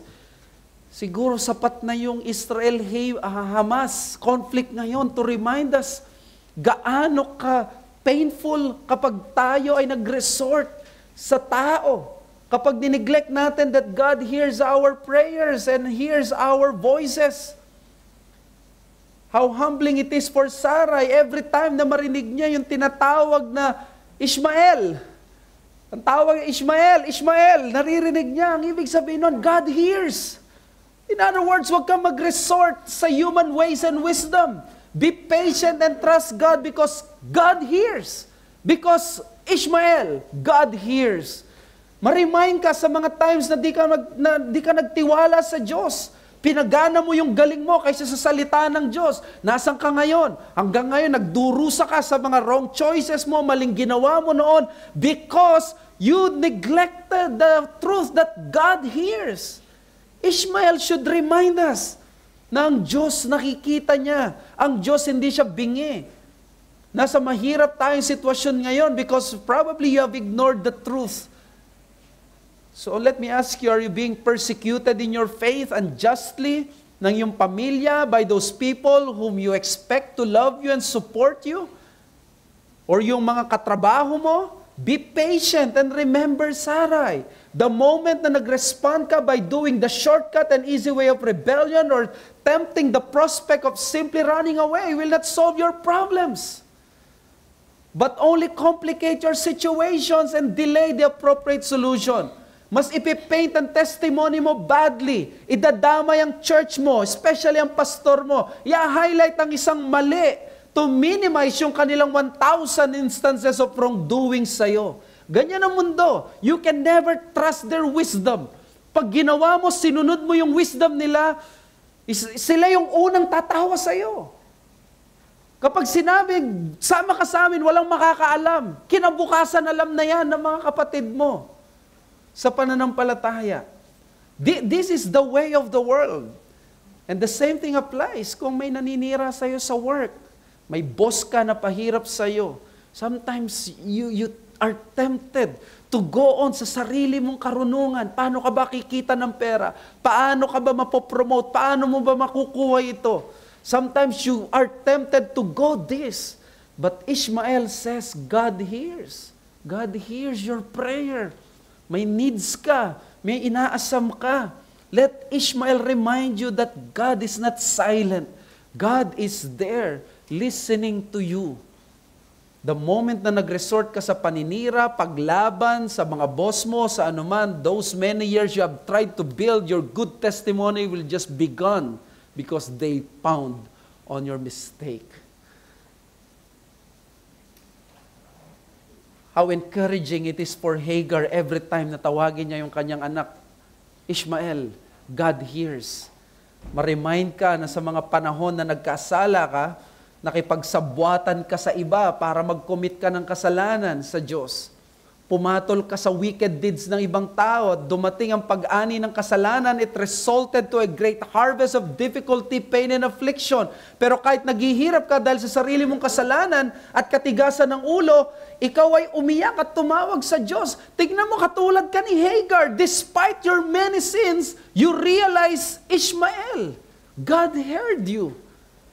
S1: Siguro sapat na yung Israel-Hamas conflict ngayon to remind us gaano ka painful kapag tayo ay nag-resort sa tao. Kapag dineglect natin that God hears our prayers and hears our voices. How humbling it is for Sarai every time na marinig niya yung tinatawag na Ishmael. Ang tawag Ishmael, Ishmael, naririnig niya. Ang ibig sabihin nun, God hears. In other words, huwag kang mag-resort sa human ways and wisdom. Be patient and trust God because God hears. Because Ishmael, God hears. Ma-remind ka sa mga times na di ka nagtiwala sa Diyos. Pinagana mo yung galing mo kaysa sa salita ng Diyos. Nasaan ka ngayon? Hanggang ngayon, nagdurusa ka sa mga wrong choices mo, maling ginawa mo noon because you neglected the truth that God hears. Ishmael should remind us na ang Diyos nakikita niya. Ang Diyos hindi siya bingi. Nasa mahirap tayong sitwasyon ngayon because probably you have ignored the truth. So let me ask you, are you being persecuted in your faith unjustly ng iyong pamilya by those people whom you expect to love you and support you? Or yung mga katrabaho mo? Be patient and remember Sarai. The moment na nag-respond ka by doing the shortcut and easy way of rebellion or tempting the prospect of simply running away will not solve your problems, but only complicate your situations and delay the appropriate solution. Mas ipipaint ang testimony mo badly. Idadamay ang church mo, especially ang pastor mo. I-highlight ang isang mali to minimize yung kanilang 1,000 instances of wrongdoing sa'yo. Ganyan ang mundo. You can never trust their wisdom. Pag ginawa mo, sinunod mo yung wisdom nila, sila yung unang tatawa sa'yo. Kapag sinabi, sama ka sa amin, walang makakaalam. Kinabukasan alam na yan ng mga kapatid mo sa pananampalataya. This is the way of the world. And the same thing applies kung may naninira sa'yo sa work. May boss ka na pahirap sa'yo. Sometimes you are tempted to go on sa sarili mong karunungan. Paano ka ba kikita ng pera? Paano ka ba mapopromote? Paano mo ba makukuha ito? Sometimes you are tempted to go this. But Ishmael says, God hears. God hears your prayer. May needs ka. May inaasam ka. Let Ishmael remind you that God is not silent. God is there listening to you. The moment na nag-resort ka sa paninira, paglaban, sa mga boss mo, sa anuman, those many years you have tried to build, your good testimony will just be gone because they pound on your mistake. How encouraging it is for Hagar every time na tawagin niya yung kanyang anak, Ishmael, God hears. Ma-remind ka na sa mga panahon na nagkasala ka, nakipagsabwatan ka sa iba para mag-commit ka ng kasalanan sa Diyos. Pumatol ka sa wicked deeds ng ibang tao, dumating ang pag-ani ng kasalanan, it resulted to a great harvest of difficulty, pain, and affliction. Pero kahit naghihirap ka dahil sa sarili mong kasalanan at katigasan ng ulo, ikaw ay umiyak at tumawag sa Diyos. Tignan mo, katulad ka ni Hagar, despite your many sins, you realize, Ishmael, God heard you.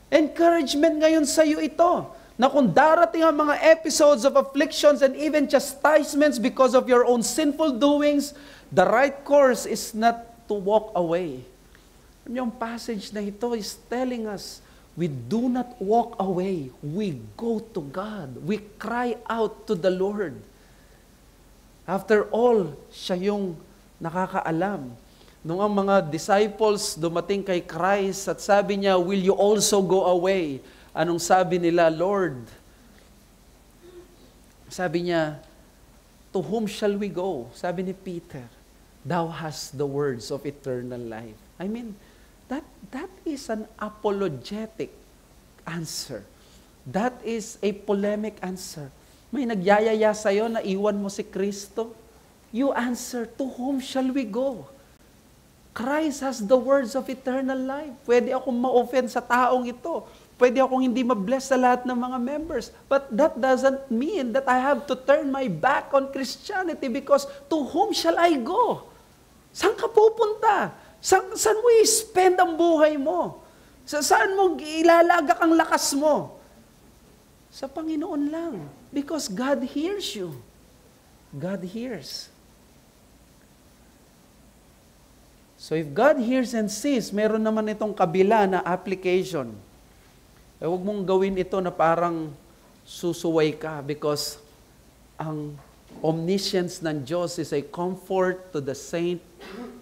S1: Encouragement ngayon sa iyo ito, na kung darating ang mga episodes of afflictions and even chastisements because of your own sinful doings, the right course is not to walk away. Yung passage na ito is telling us, we do not walk away. We go to God. We cry out to the Lord. After all, siya yung nakakaalam. Nung ang mga disciples dumating kay Christ at sabi niya, will you also go away? Anong sabi nila, Lord? Sabi niya, to whom shall we go? Sabi ni Peter, thou hast the words of eternal life. I mean, that is an apologetic answer. That is a polemic answer. May nagyayaya sa'yo na iwan mo si Kristo? You answer, to whom shall we go? Christ has the words of eternal life. Pwede akong ma-offend sa taong ito. Pwede akong hindi ma-bless sa lahat ng mga members. But that doesn't mean that I have to turn my back on Christianity because to whom shall I go? Saan ka pupunta? Saan mo i-spend ang buhay mo? Saan mo ilalagak ang lakas mo? Sa Panginoon lang. Because God hears you. God hears. So if God hears and sees, meron naman itong kabila na application. Huwag mong gawin ito na parang susuway ka because ang omniscience ng Diyos is a comfort to the saint,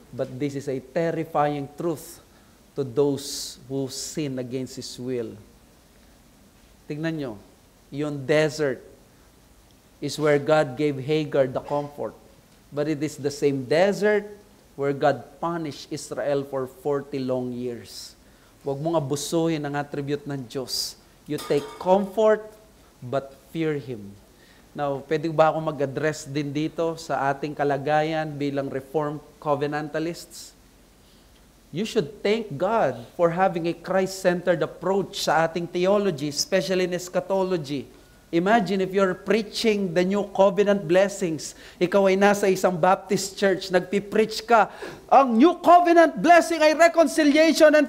S1: but this is a terrifying truth to those who sin against His will. Tignan nyo, yung desert is where God gave Hagar the comfort. But it is the same desert where God punished Israel for 40 long years. Huwag mong abusuhin ang attribute ng Diyos. You take comfort, but fear Him. Now, pwede ba ako mag-address din dito sa ating kalagayan bilang Reformed Covenantalists? You should thank God for having a Christ-centered approach sa ating theology, especially in eschatology. Imagine if you're preaching the new covenant blessings. Ikaw ay nasa isang Baptist church, nagpipreach ka. Ang new covenant blessing ay reconciliation and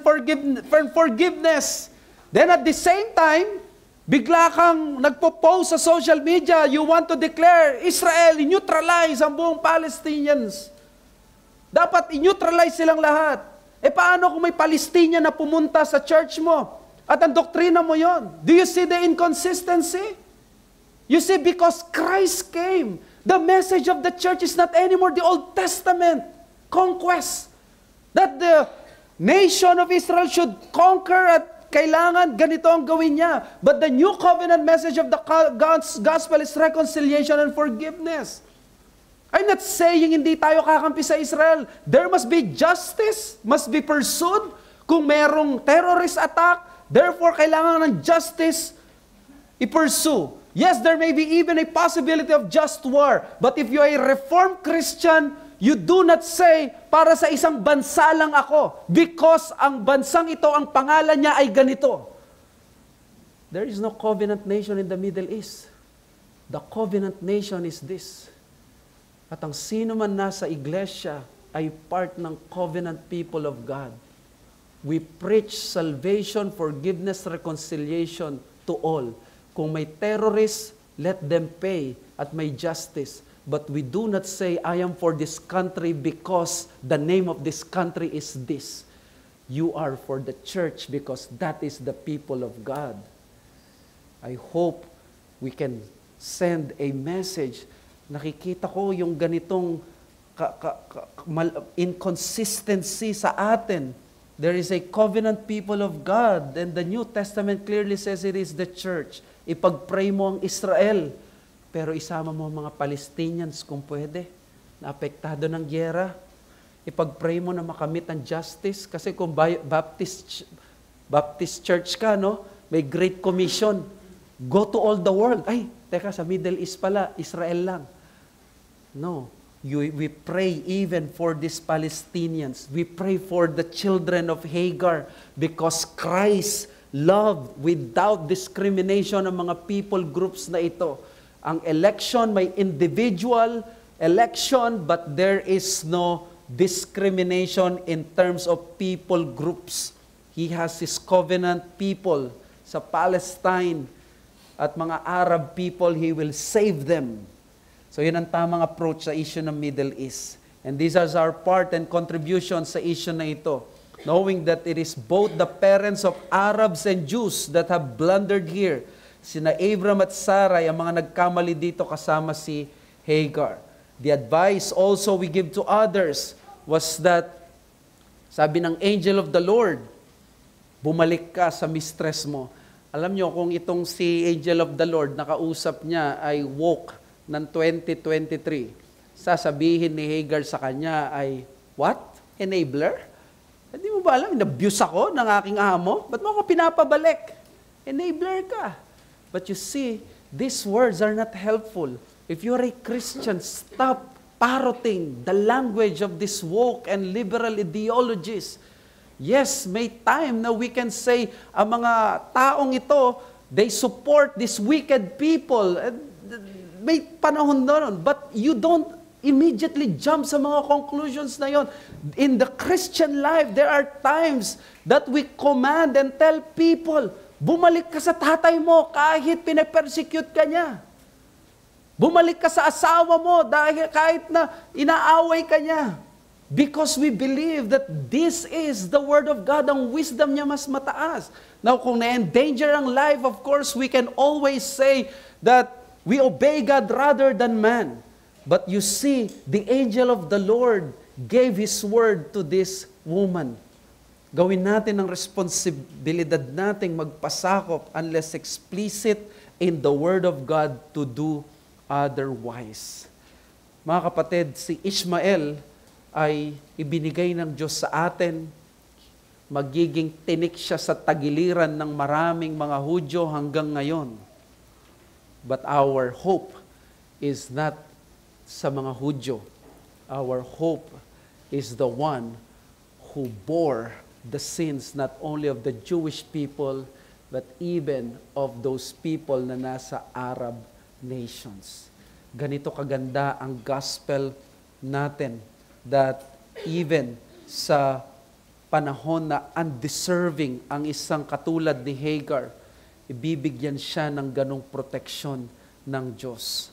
S1: forgiveness. Then at the same time, bigla kang nagpo-post sa social media, you want to declare, Israel, neutralize ang buong Palestinians. Dapat i-neutralize silang lahat. Paano kung may Palestinian na pumunta sa church mo? At ang doktrina mo yon? Do you see the inconsistency? You see, because Christ came, the message of the church is not anymore the Old Testament conquest. That the nation of Israel should conquer at kailangan ganito ang gawin niya. But the new covenant message of the God's gospel is reconciliation and forgiveness. I'm not saying hindi tayo kakampi sa Israel. There must be justice, must be pursued. Kung merong terrorist attack, therefore kailangan ng justice i-pursue. Yes, there may be even a possibility of just war. But if you are a Reformed Christian, you do not say, para sa isang bansa lang ako, because ang bansang ito, ang pangalan niya ay ganito. There is no covenant nation in the Middle East. The covenant nation is this. At ang sino man nasa iglesia ay part ng covenant people of God. We preach salvation, forgiveness, reconciliation to all. Kung may terrorists, let them pay at may justice. But we do not say, I am for this country because the name of this country is this. You are for the church because that is the people of God. I hope we can send a message. Nakikita ko yung ganitong inconsistency sa atin. There is a covenant people of God, and the New Testament clearly says it is the church. Ipag-pray mo ang Israel, pero isama mo ang mga Palestinians kung pwede, na apektado ng gyera. Ipag-pray mo na makamit ang justice, kasi kung Baptist church ka, no, may Great Commission. Go to all the world. Ay, teka, sa Middle East pala, Israel lang. No. We pray even for these Palestinians. We pray for the children of Hagar because Christ loved without discrimination ang mga people groups na ito. Ang election may individual election, but there is no discrimination in terms of people groups. He has His covenant people sa Palestine at mga Arab people, He will save them. So yun ang tamang approach sa issue ng Middle East. And these are our part and contribution sa issue na ito. Knowing that it is both the parents of Arabs and Jews that have blundered here. Sina Abram at Sarai, ang mga nagkamali dito kasama si Hagar. The advice also we give to others was that, sabi ng angel of the Lord, bumalik ka sa mistress mo. Alam nyo, kung itong si angel of the Lord, nakausap niya ay woke ng 2023, sasabihin ni Hagar sa kanya ay, what? Enabler? Hindi mo ba alam, in-abuse ako ng aking amo? Ba't mo ako pinapabalik? Enabler ka. But you see, these words are not helpful. If you're a Christian, stop parroting the language of this woke and liberal ideologies. Yes, may time na we can say, ang mga taong ito, they support these wicked people. May panahon doon. But you don't immediately jump sa mga conclusions na yon. In the Christian life, there are times that we command and tell people, bumalik ka sa tatay mo kahit pinapersecute ka niya. Bumalik ka sa asawa mo dahil kahit na inaaway ka niya. Because we believe that this is the Word of God, ang wisdom niya mas mataas. Now, kung na-endanger ang life, of course, we can always say that we obey God rather than man. But you see, the angel of the Lord gave His word to this woman. Gawin natin ang responsibilidad nating magpasakop unless explicit in the Word of God to do otherwise. Mga kapatid, si Ishmael ay ibinigay ng Diyos sa atin. Magiging tinik siya sa tagiliran ng maraming mga Hudyo hanggang ngayon. But our hope is not sa mga Hudyo. Our hope is the one who bore the sins not only of the Jewish people, but even of those people na nasa Arab nations. Ganito kaganda ang gospel natin, that even sa panahon na undeserving ang isang katulad ni Hagar, ibibigyan siya ng ganong proteksyon ng Diyos.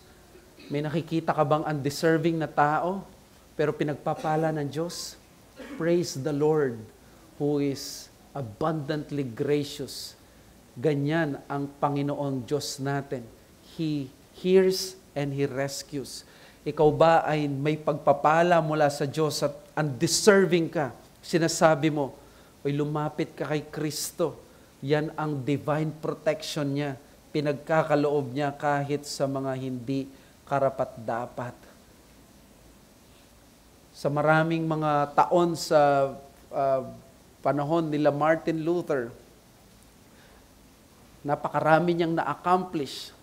S1: May nakikita ka bang undeserving na tao, pero pinagpapala ng Diyos? Praise the Lord, who is abundantly gracious. Ganyan ang Panginoong Diyos natin. He hears and He rescues. Ikaw ba ay may pagpapala mula sa Diyos at undeserving ka? Sinasabi mo, ay lumapit ka kay Kristo. Yan ang divine protection niya. Pinagkakaloob niya kahit sa mga hindi karapat-dapat. Sa maraming mga taon sa panahon nila Martin Luther, napakarami niyang na-accomplish.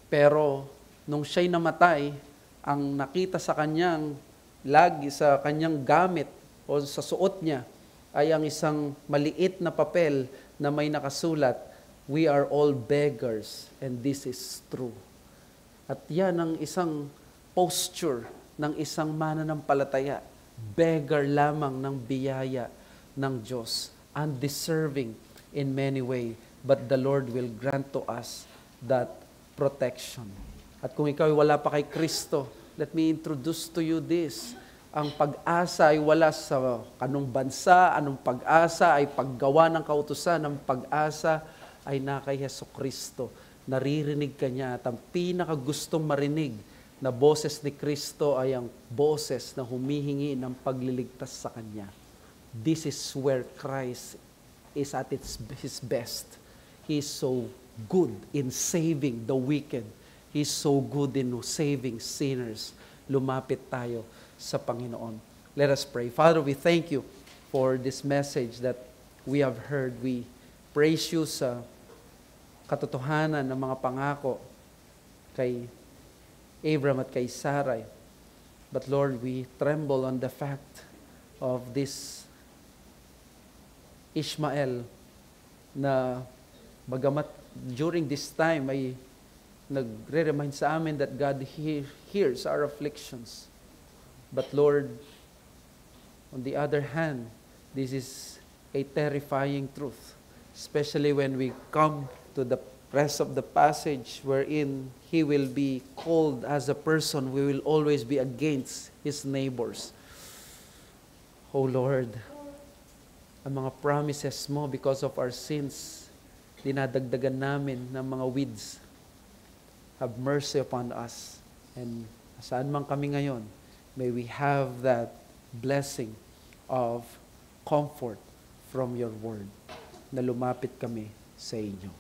S1: Pero nung siya'y namatay, ang nakita sa kanyang lagi, sa kanyang gamit o sa suot niya ay ang isang maliit na papel na may nakasulat, We are all beggars, and this is true. At yan ang isang posture ng isang mananampalataya. Beggar lamang ng biyaya ng Diyos. Undeserving in many ways, but the Lord will grant to us that protection. At kung ikaw ay wala pa kay Kristo, let me introduce to you this. Ang pag-asa ay wala sa anong bansa, anong pag-asa ay paggawa ng kautusan, ang pag-asa ay na kay Jesucristo. Naririnig ka niya at ang pinakagustong marinig na boses ni Kristo ay ang boses na humihingi ng pagliligtas sa Kanya. This is where Christ is at His best. He is so good in saving the wicked. He is so good in saving sinners. Lumapit tayo sa Panginoon. Let us pray. Father, we thank you for this message that we have heard. We praise you sa katotohanan ng mga pangako kay Abram at kay Sarai. But Lord, we tremble on the fact of this Ishmael na bagamat during this time ay nagre-remind sa amin that God hears our afflictions. But Lord, on the other hand, this is a terrifying truth, especially when we come to the rest of the passage wherein he will be called as a person who will always be against his neighbors. Oh Lord, ang mga promises mo because of our sins, dinadagdagan namin ng mga weeds. Have mercy upon us. And saan man kami ngayon, may we have that blessing of comfort from your word na lumapit kami sa inyo.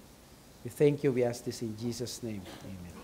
S1: We thank you. We ask this in Jesus' name. Amen.